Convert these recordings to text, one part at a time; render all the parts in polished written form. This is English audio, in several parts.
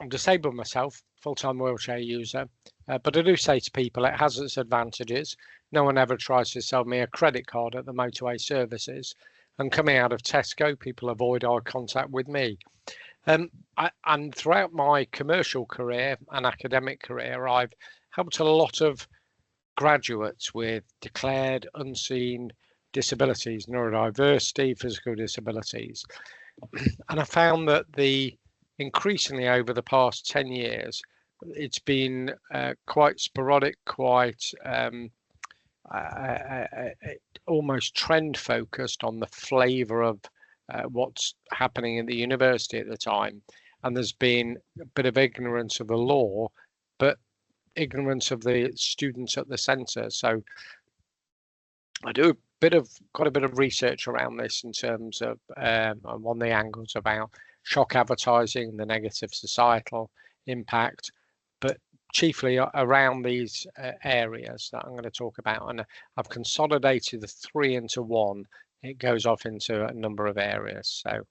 I'm disabled myself, full-time wheelchair user, but I do say to people it has its advantages. No one ever tries to sell me a credit card at the motorway services, and coming out of Tesco, people avoid eye contact with me. And throughout my commercial career and academic career, I've helped a lot of graduates with declared unseen disabilities, neurodiversity, physical disabilities. And I found that increasingly over the past 10 years, it's been quite sporadic, quite almost trend focused on the flavour of what's happening in the university at the time. And there's been a bit of ignorance of the law, but ignorance of the students at the centre. So I do quite a bit of research around this in terms of on the angles about shock advertising, the negative societal impact, but chiefly around these areas that I'm going to talk about. And I've consolidated the three into one. It goes off into a number of areas. So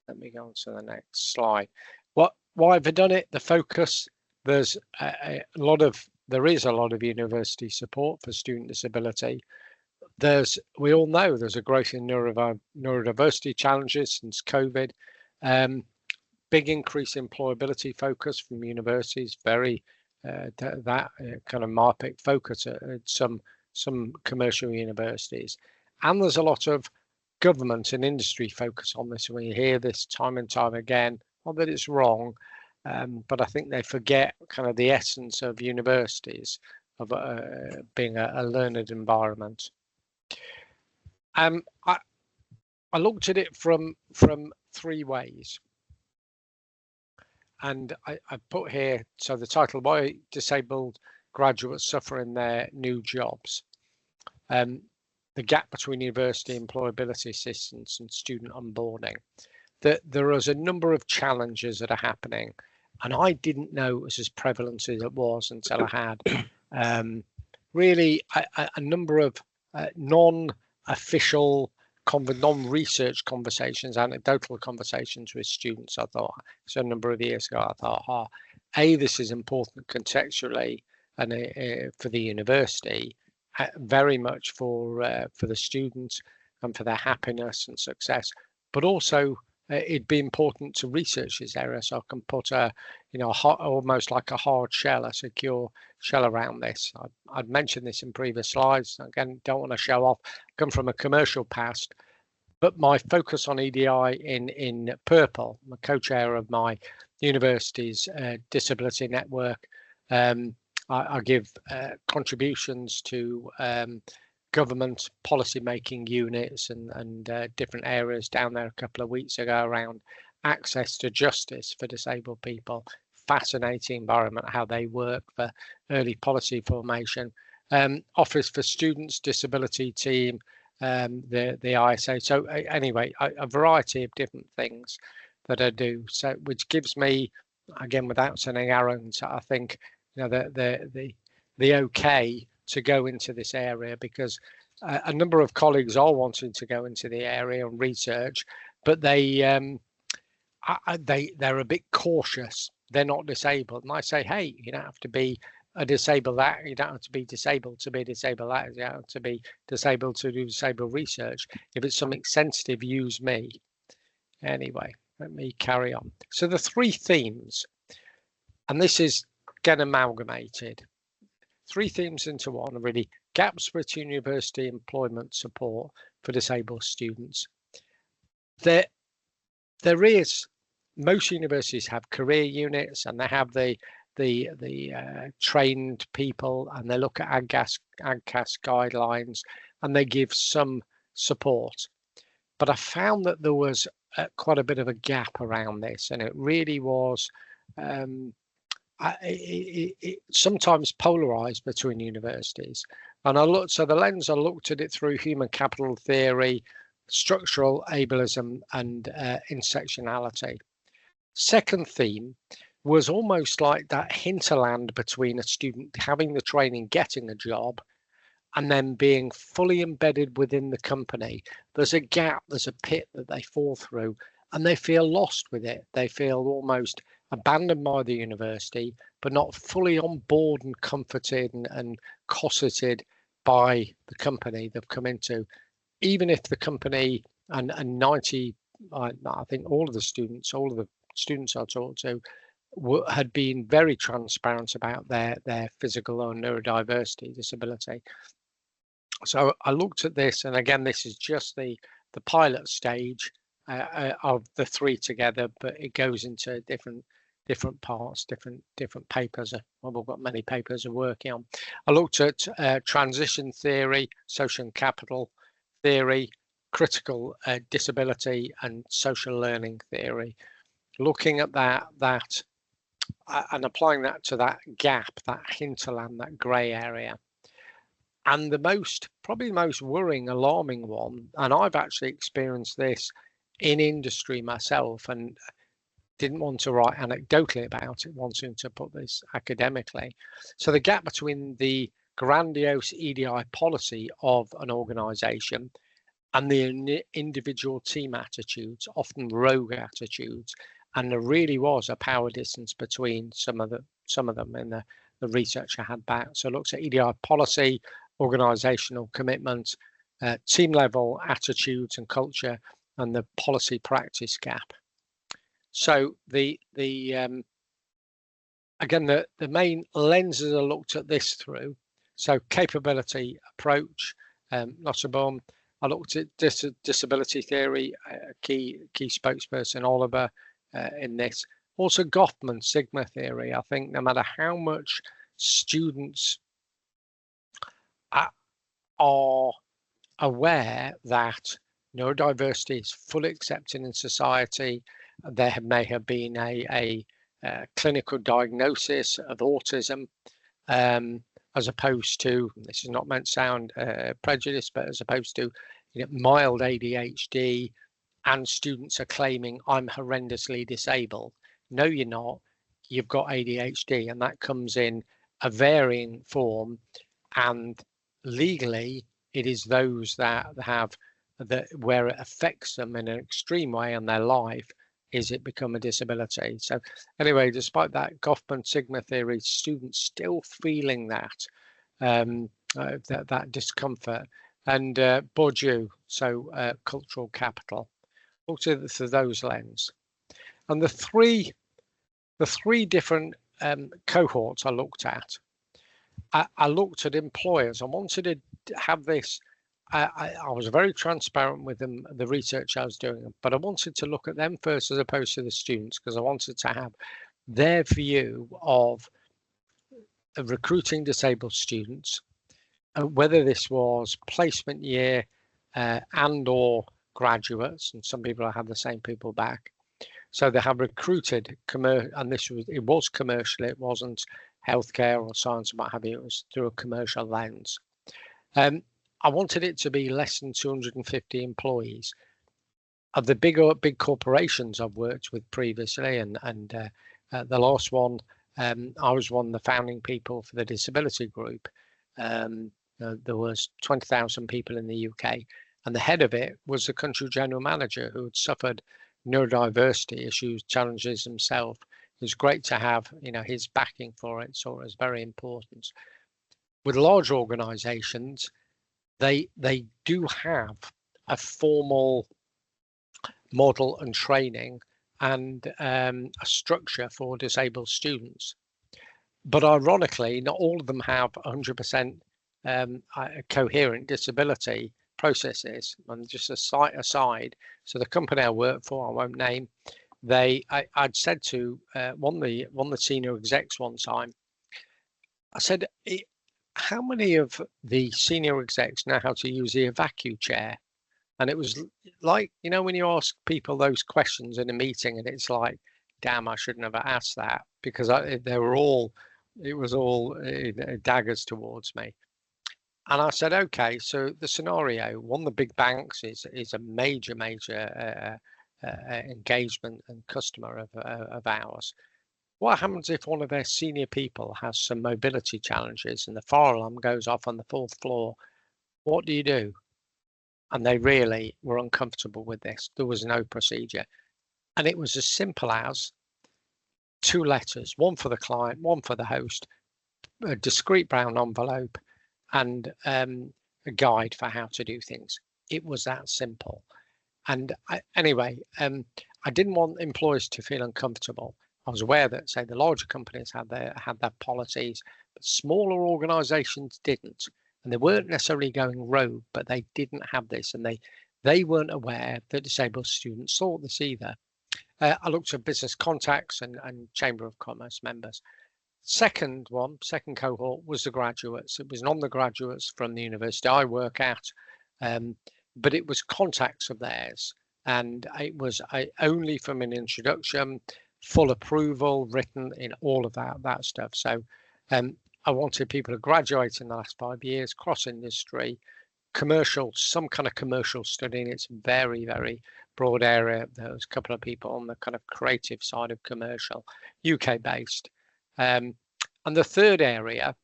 let me go on to the next slide. Why have I done it? The focus, there is a lot of university support for student disability. We all know there's a growth in neurodiversity challenges since COVID. Big increase in employability focus from universities, very that kind of market focus at some commercial universities. And there's a lot of government and industry focus on this. We hear this time and time again, not that it's wrong, but I think they forget kind of the essence of universities, of being a learned environment. I looked at it from three ways. And I put here, so the title, Why Disabled Graduates Suffer in Their New Jobs. The gap between university employability assistance and student onboarding. That there is a number of challenges that are happening, and I didn't know it was as prevalent as it was until I had really a number of non-official, non-research conversations, anecdotal conversations with students. I thought, so a number of years ago, I thought, this is important contextually and for the university, very much for the students and for their happiness and success, but also it'd be important to research this area, so I can put almost like a hard shell, a secure shell around this. I'd mentioned this in previous slides. Again, don't want to show off. I come from a commercial past, but my focus on EDI in Purple, I'm a co-chair of my university's disability network. I give contributions to government policy making units and different areas down there a couple of weeks ago around access to justice for disabled people. Fascinating environment, how they work for early policy formation. Office for Students Disability team, the ISA. So anyway, a variety of different things that I do. So which gives me, again, without sounding arrogant, I think the okay to go into this area, because a number of colleagues are wanting to go into the area and research, but they're a bit cautious. They're not disabled, and I say, hey, you don't have to be a disabled that. You don't have to be disabled to be disabled that. You don't have to be disabled to do disabled research. If it's something sensitive, use me. Anyway, let me carry on. So the three themes, and this is again amalgamated. Three themes into one, really: gaps between university employment support for disabled students. There is, most universities have career units, and they have the trained people, and they look at AGCAS guidelines, and they give some support. But I found that there was quite a bit of a gap around this, and it really was sometimes polarized between universities. And so the lens, I looked at it through human capital theory, structural ableism, and intersectionality. Second theme was almost like that hinterland between a student having the training, getting a job, and then being fully embedded within the company. There's a gap, there's a pit that they fall through, and they feel lost with it. They feel almost abandoned by the university, but not fully on board and comforted and cosseted by the company they've come into. Even if the company and 90, I think all of the students I talked to had been very transparent about their physical or neurodiversity disability. So I looked at this, and again, this is just the pilot stage of the three together, but it goes into different parts, different papers. Well, we've got many papers we're working on. I looked at transition theory, social and capital theory, critical disability, and social learning theory. Looking at that and applying that to that gap, that hinterland, that grey area. And probably the most worrying, alarming one, and I've actually experienced this in industry myself and didn't want to write anecdotally about it, wanting to put this academically. So the gap between the grandiose EDI policy of an organisation and the individual team attitudes, often rogue attitudes, and there really was a power distance between some of them in the research I had back. So it looks at EDI policy, organisational commitment, team level attitudes and culture, and the policy practice gap. So again, the main lenses I looked at this through. So capability approach, Nottingham. I looked at disability theory, key spokesperson Oliver in this. Also Goffman Sigma theory. I think no matter how much students are aware that neurodiversity is fully accepted in society, there may have been a clinical diagnosis of autism, as opposed to, this is not meant to sound prejudiced, but as opposed to mild ADHD, and students are claiming I'm horrendously disabled. No, you're not. You've got ADHD, and that comes in a varying form, and legally it is those that have where it affects them in an extreme way in their life is it become a disability. So anyway, despite that Goffman Sigma theory, students still feeling that that discomfort. And Bourdieu, so cultural capital, looked at through those lens. And the three different cohorts I looked at, I looked at employers. I wanted to have this. I was very transparent with them, the research I was doing, but I wanted to look at them first as opposed to the students, because I wanted to have their view of recruiting disabled students, whether this was placement year and or graduates, and some people have the same people back. So they have recruited and it was commercial, it wasn't healthcare or science or what have you, it was through a commercial lens. I wanted it to be less than 250 employees. Of the big corporations I've worked with previously, and the last one, I was one of the founding people for the disability group. There was 20,000 people in the UK, and the head of it was the country general manager who had suffered neurodiversity issues, challenges himself. It was great to have his backing for it, so it was very important. With large organizations, they do have a formal model and training and a structure for disabled students, but ironically not all of them have 100% coherent disability processes. And just a slight aside, so the company I work for, I won't name, I'd said to one of the senior execs one time, I said, how many of the senior execs know how to use the evacuation chair? And it was like, when you ask people those questions in a meeting, and it's like, damn, I should never ask that, because it was all daggers towards me. And I said, okay, so the scenario, one of the big banks is a major engagement and customer of ours. What happens if one of their senior people has some mobility challenges and the fire alarm goes off on the 4th floor? What do you do? And they really were uncomfortable with this. There was no procedure. And it was as simple as 2 letters, one for the client, one for the host, a discrete brown envelope, and a guide for how to do things. It was that simple. And anyway, I didn't want employers to feel uncomfortable. I was aware that, say, the larger companies had their policies, but smaller organisations didn't, and they weren't necessarily going rogue, but they didn't have this, and they weren't aware that disabled students thought this either. I looked at business contacts and Chamber of Commerce members. Second cohort was the graduates. It was not the graduates from the university I work at, but it was contacts of theirs, and it was only from an introduction, full approval, written in, all of that stuff. So I wanted people to graduate in the last 5 years, cross industry, commercial, some kind of commercial studying. It's a very, very broad area. There was a couple of people on the kind of creative side of commercial, UK based. And the third area,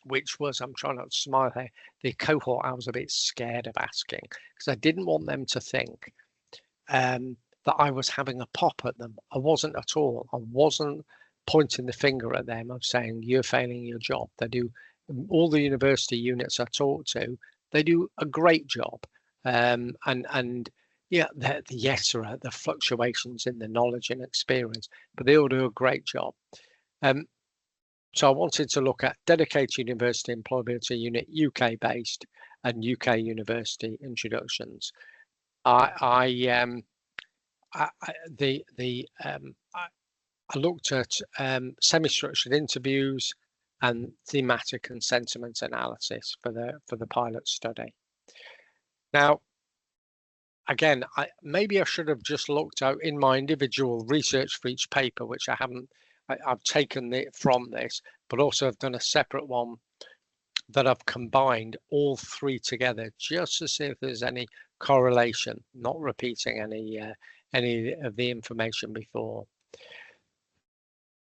which was, I'm trying not to smile here, the cohort I was a bit scared of asking, because I didn't want them to think that I was having a pop at them. I wasn't at all. I wasn't pointing the finger at them of saying, you're failing your job. They do, all the university units I talk to, they do a great job. And yeah, yes, there are the fluctuations in the knowledge and experience, but they all do a great job. So I wanted to look at dedicated university employability unit, UK based, and UK university introductions. I looked at semi-structured interviews and thematic and sentiment analysis for the pilot study. Now, again, maybe I should have just looked out in my individual research for each paper, which I haven't. I've taken it from this, but also I've done a separate one that I've combined all three together just to see if there's any correlation, not repeating any of the information before.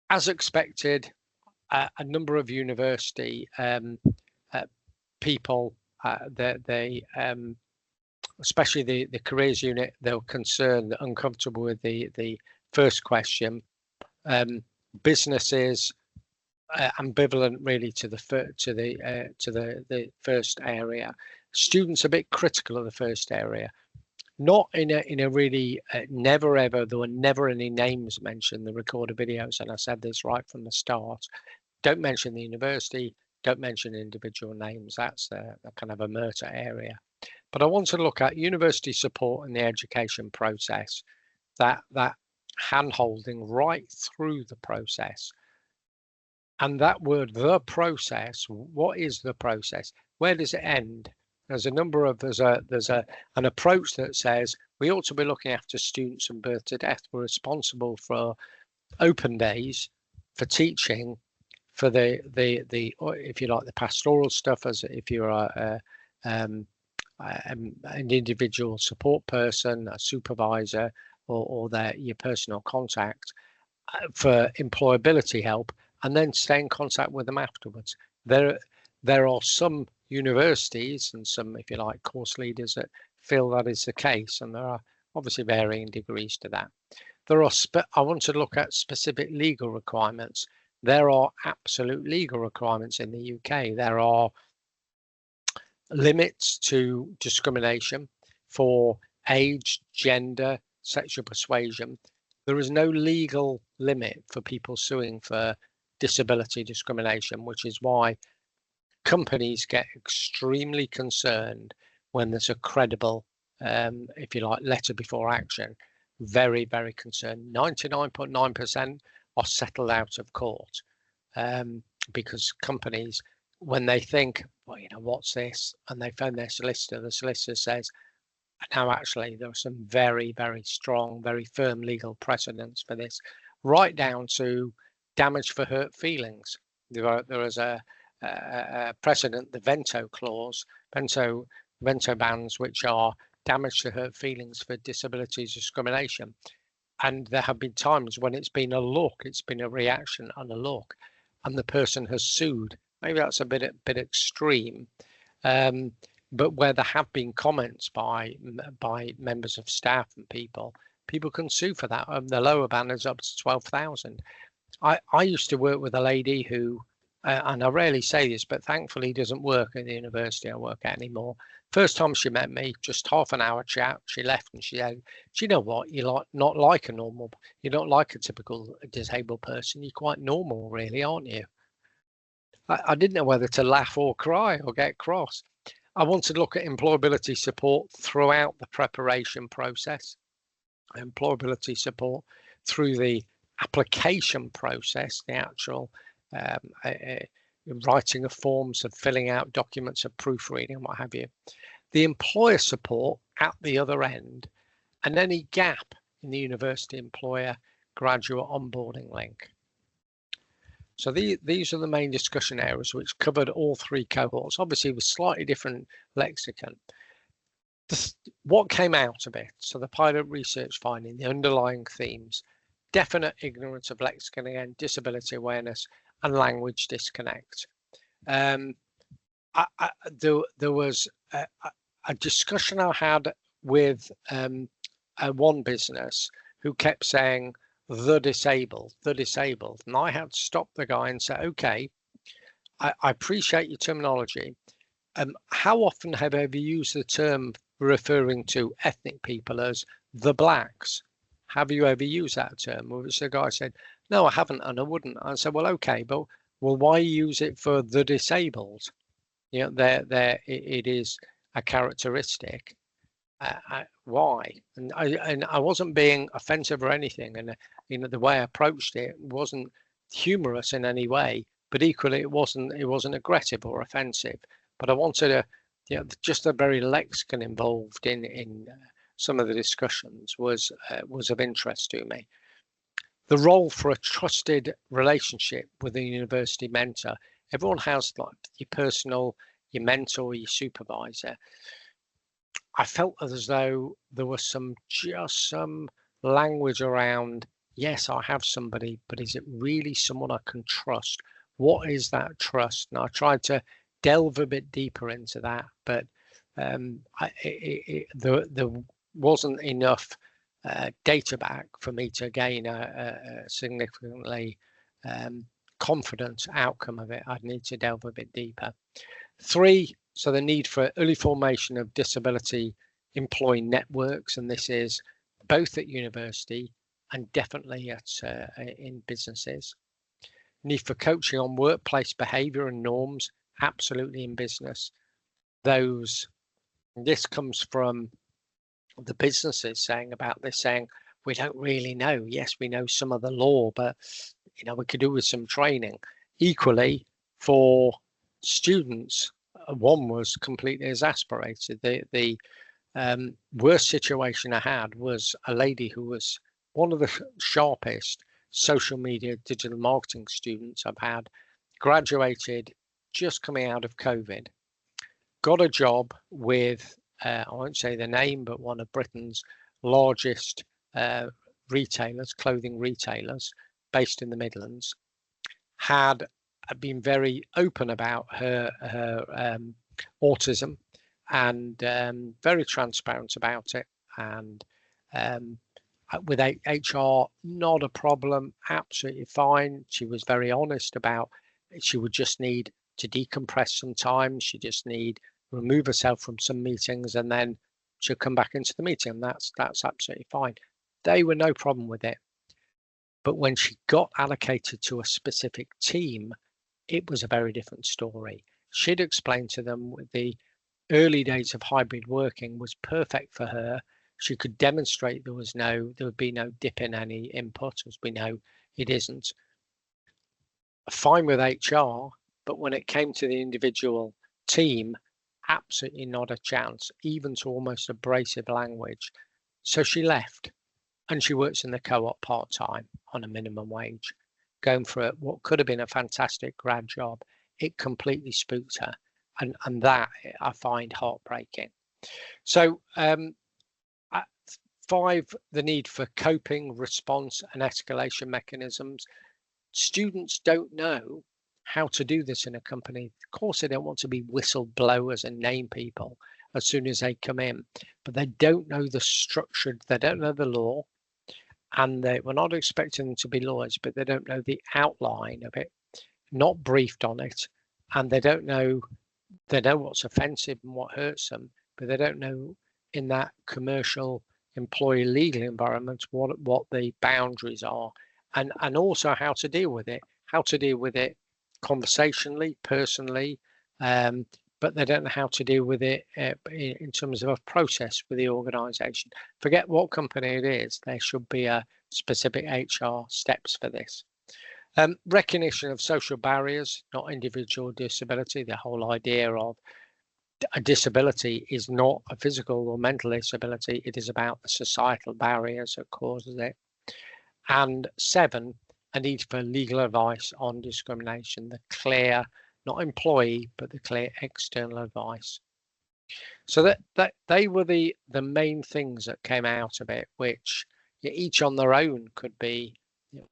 As expected, a number of university people, especially the careers unit, they were concerned, uncomfortable with the first question. Businesses ambivalent really to the first area. Students a bit critical of the first area, not in a really never ever. There were never any names mentioned in the recorded videos, and I said this right from the start. Don't mention the university. Don't mention individual names. That's the kind of a murder area. But I want to look at university support in the education process. That hand-holding right through the process. And that word, the process, what is the process? Where does it end? There's an approach that says we ought to be looking after students from birth to death. We're responsible for open days, for teaching, for the if you like, the pastoral stuff, as if you're an individual support person, a supervisor, or your personal contact, for employability help, and then stay in contact with them afterwards. There are some universities and some, if you like, course leaders that feel that is the case, and there are obviously varying degrees to that. I want to look at specific legal requirements. There are absolute legal requirements in the UK. There are limits to discrimination for age, gender, sexual persuasion. There is no legal limit for people suing for disability discrimination, which is why companies get extremely concerned when there's a credible, if you like, letter before action. Very, very concerned. 99.9% are settled out of court, because companies, when they think, well, you know, what's this? And they phone their solicitor, the solicitor says, now actually there are some very, very strong, very firm legal precedents for this, right down to damage for hurt feelings. There is a precedent, the veto clause, veto bans, which are damage to hurt feelings for disabilities discrimination. And there have been times when it's been a look, it's been a reaction on a look, and the person has sued. Maybe that's a bit extreme, but where there have been comments by members of staff and people people can sue for that. The lower band is up to 12,000. I used to work with a lady who, and I rarely say this, but thankfully doesn't work at the university I work at anymore. First time she met me, just half an hour chat, she left and she said, "Do you know what? Not like a normal, you don't like a typical disabled person. You're quite normal, really, aren't you?" I didn't know whether to laugh or cry or get cross. I wanted to look at employability support throughout the preparation process, employability support through the application process, the actual writing of forms and filling out documents of proofreading, what have you, the employer support at the other end, and any gap in the university employer graduate onboarding link. So these are the main discussion areas which covered all three cohorts, obviously with slightly different lexicon. What came out of it? So the pilot research finding, the underlying themes, definite ignorance of lexicon again, disability awareness, and language disconnect. There was a discussion I had with one business who kept saying the disabled, and I had to stop the guy and say, okay, I appreciate your terminology. How often have you ever used the term referring to ethnic people as the blacks? Have you ever used that term? Which the guy said, no, I haven't, and I wouldn't. I said, well, okay, but why use it for the disabled? You know, it is a characteristic. Why? And I wasn't being offensive or anything, and you know, the way I approached it wasn't humorous in any way, but equally it wasn't aggressive or offensive. But I wanted to, you know, just the very lexicon involved in some of the discussions was of interest to me. The role for a trusted relationship with a university mentor. Everyone has like your personal, your mentor, your supervisor. I felt as though there was just some language around, yes, I have somebody, but is it really someone I can trust? What is that trust? And I tried to delve a bit deeper into that, but there wasn't enough data back for me to gain a significantly confident outcome of it. I'd need to delve a bit deeper. 3, so the need for early formation of disability employee networks, and this is both at university and definitely in businesses. Need for coaching on workplace behaviour and norms, absolutely in business. This comes from the businesses saying about this, saying we don't really know. Yes, we know some of the law, but you know, we could do with some training. Equally for students, one was completely exasperated. The worst situation I had was a lady who was one of the sharpest social media digital marketing students I've had, graduated just coming out of COVID, got a job with, I won't say the name, but one of Britain's largest retailers, clothing retailers based in the Midlands, had been very open about her autism and very transparent about it. And with HR, not a problem, absolutely fine. She was very honest about she would just need to decompress sometimes. She just need remove herself from some meetings and then she'll come back into the meeting. That's absolutely fine. They were no problem with it. But when she got allocated to a specific team, it was a very different story. She'd explained to them with the early days of hybrid working was perfect for her. She could demonstrate there would be no dip in any input, as we know it isn't. Fine with HR, but when it came to the individual team, absolutely not a chance, even to almost abrasive language. So she left and she works in the co-op part-time on a minimum wage, going for what could have been a fantastic grad job. It completely spooked her. And that I find heartbreaking. So 5, the need for coping, response and escalation mechanisms. Students don't know how to do this in a company. Of course, they don't want to be whistleblowers and name people as soon as they come in, but they don't know the structure. They don't know the law. and we're not expecting them to be lawyers, but they don't know the outline of it, not briefed on it, and they know what's offensive and what hurts them, but they don't know in that commercial employee legal environment what the boundaries are, and also how to deal with it conversationally, personally, but they don't know how to deal with it in terms of a process with the organization. Forget what company it is, there should be a specific HR steps for this. Recognition of social barriers, not individual disability. The whole idea of a disability is not a physical or mental disability. It is about the societal barriers that causes it. And 7, a need for legal advice on discrimination, the clear, not employee, but the clear external advice. So that they were the main things that came out of it, which each on their own could be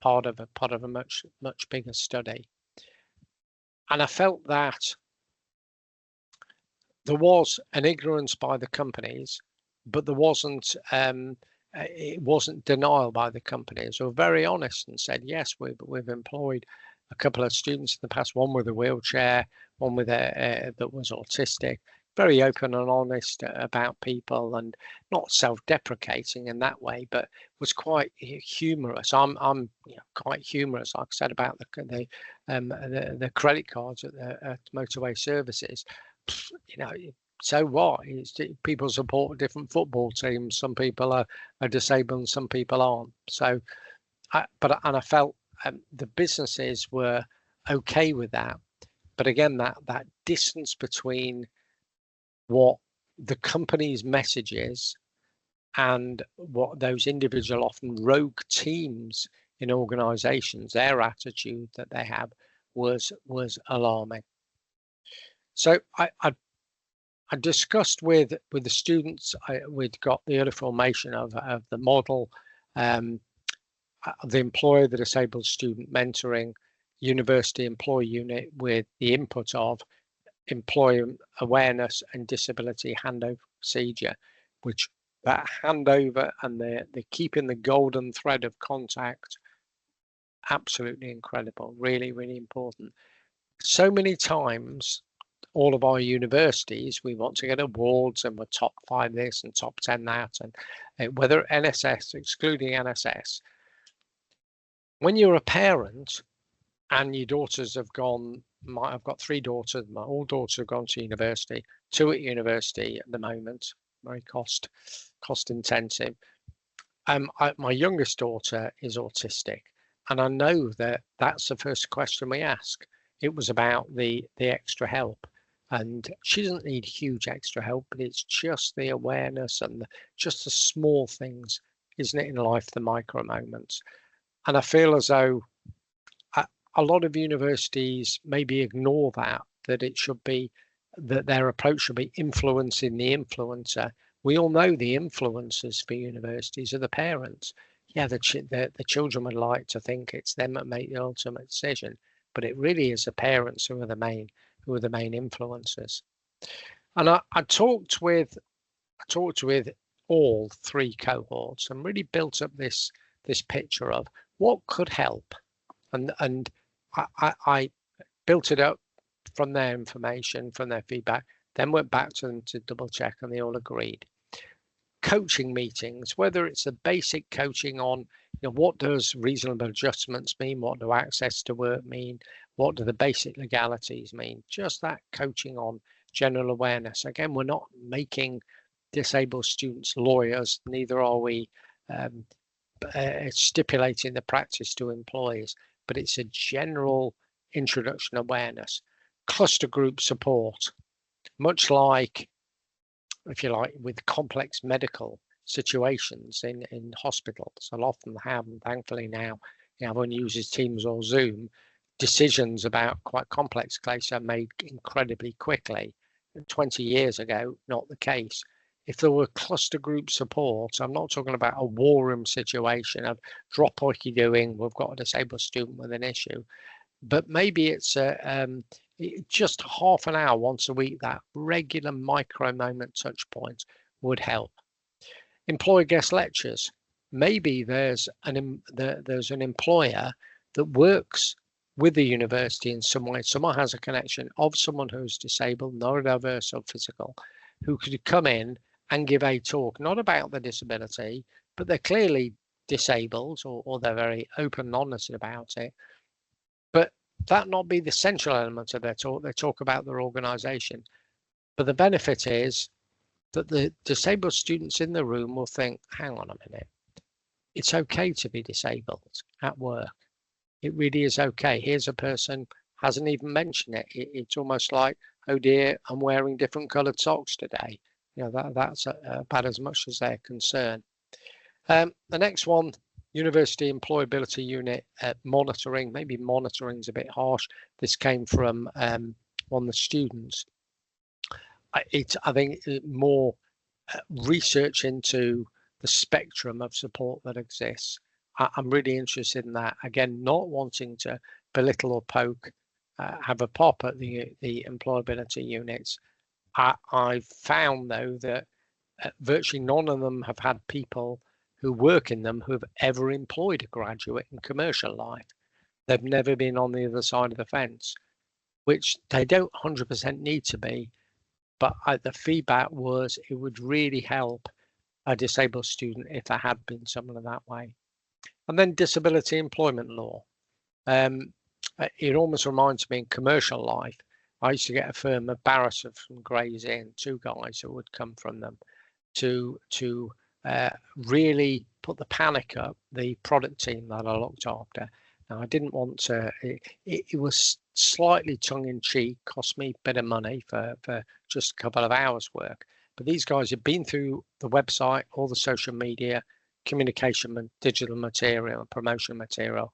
part of a much bigger study. And I felt that there was an ignorance by the companies, but there wasn't it wasn't denial by the companies. They were very honest and said, yes, we've employed a couple of students in the past, one with a wheelchair, one with that was autistic. Very open and honest about people, and not self-deprecating in that way, but was quite humorous. I'm quite humorous, like I said about the credit cards at motorway services. So what? People support different football teams. Some people are disabled, and some people aren't. So, I felt the businesses were okay with that. But again, that distance between what the company's message is and what those individual, often rogue teams in organizations, their attitude that they have was alarming. So I discussed with the students, we'd got the early formation of the model, the employer, the disabled student mentoring, university employee unit, with the input of employer awareness and disability handover procedure, which that handover and the keeping the golden thread of contact, absolutely incredible, really, really important. So many times, all of our universities, we want to get awards and we're top 5 this and top 10 that, and whether NSS, excluding NSS, when you're a parent and your daughters have gone, I've got 3 daughters, my all daughters have gone to university, 2 at university at the moment, very cost intensive. My youngest daughter is autistic, and I know that that's the first question we ask. It was about the extra help, and she doesn't need huge extra help, but it's just the awareness and just the small things, isn't it, in life, the micro moments. And I feel as though a lot of universities maybe ignore that it should be that their approach should be influencing the influencer. We all know the influencers for universities are the parents. Yeah, the children would like to think it's them that make the ultimate decision, but it really is the parents who are the main influencers. And I talked with all 3 cohorts and really built up this picture of what could help, and I built it up from their information, from their feedback, then went back to them to double check, and they all agreed. Coaching meetings, whether it's a basic coaching on, what does reasonable adjustments mean, what do access to work mean, what do the basic legalities mean, just that coaching on general awareness. Again, we're not making disabled students lawyers, neither are we stipulating the practice to employees, but it's a general introduction awareness. Cluster group support, much like, if you like, with complex medical situations in hospitals. I'll often have, and thankfully now, everyone uses Teams or Zoom, decisions about quite complex cases are made incredibly quickly. 20 years ago, not the case. If there were cluster group support, I'm not talking about a war room situation of drop what you're doing, we've got a disabled student with an issue, but maybe it's just half an hour once a week, that regular micro moment touch point would help. Employee guest lectures, maybe there's an employer that works with the university in some way. Someone has a connection of someone who's disabled, neurodiverse or physical, who could come in and give a talk, not about the disability, but they're clearly disabled, or they're very open and honest about it. But that not be the central element of their talk. They talk about their organisation. But the benefit is that the disabled students in the room will think, hang on a minute, it's okay to be disabled at work. It really is okay. Here's a person, hasn't even mentioned it. It's almost like, oh dear, I'm wearing different coloured socks today. You know, that's about as much as they're concerned. The next one, University Employability Unit monitoring. Maybe monitoring is a bit harsh. This came from one of the students. I think more research into the spectrum of support that exists. I'm really interested in that. Again, not wanting to belittle or poke, have a pop at the employability units. I've found though that virtually none of them have had people who work in them who have ever employed a graduate in commercial life. They've never been on the other side of the fence, which they don't 100% need to be. But the feedback was it would really help a disabled student if there had been someone that way. And then disability employment law. It almost reminds me in commercial life, I used to get a firm of barristers from Gray's Inn, 2 guys who would come from them to really put the panic up the product team that I looked after. Now, I didn't want to, it was slightly tongue-in-cheek, cost me a bit of money for just a couple of hours work. But these guys had been through the website, all the social media, communication and digital material and promotion material,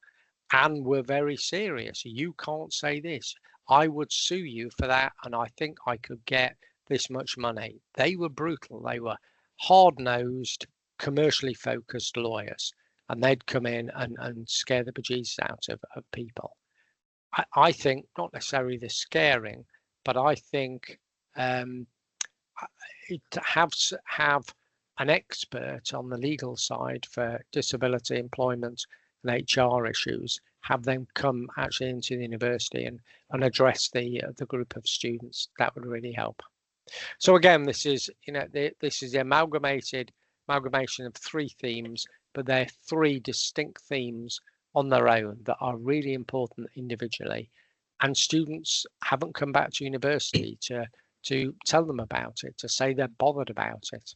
and were very serious. You can't say this. I would sue you for that, and I think I could get this much money. They were brutal. They were hard-nosed, commercially focused lawyers, and they'd come in and scare the bejesus out of people. I think not necessarily the scaring, but I think to have an expert on the legal side for disability, employment and HR issues, have them come actually into the university and address the group of students. That would really help. So again, this is, you know, this is the amalgamation of 3 themes, but they're 3 distinct themes on their own that are really important individually. And students haven't come back to university to tell them about it, to say they're bothered about it.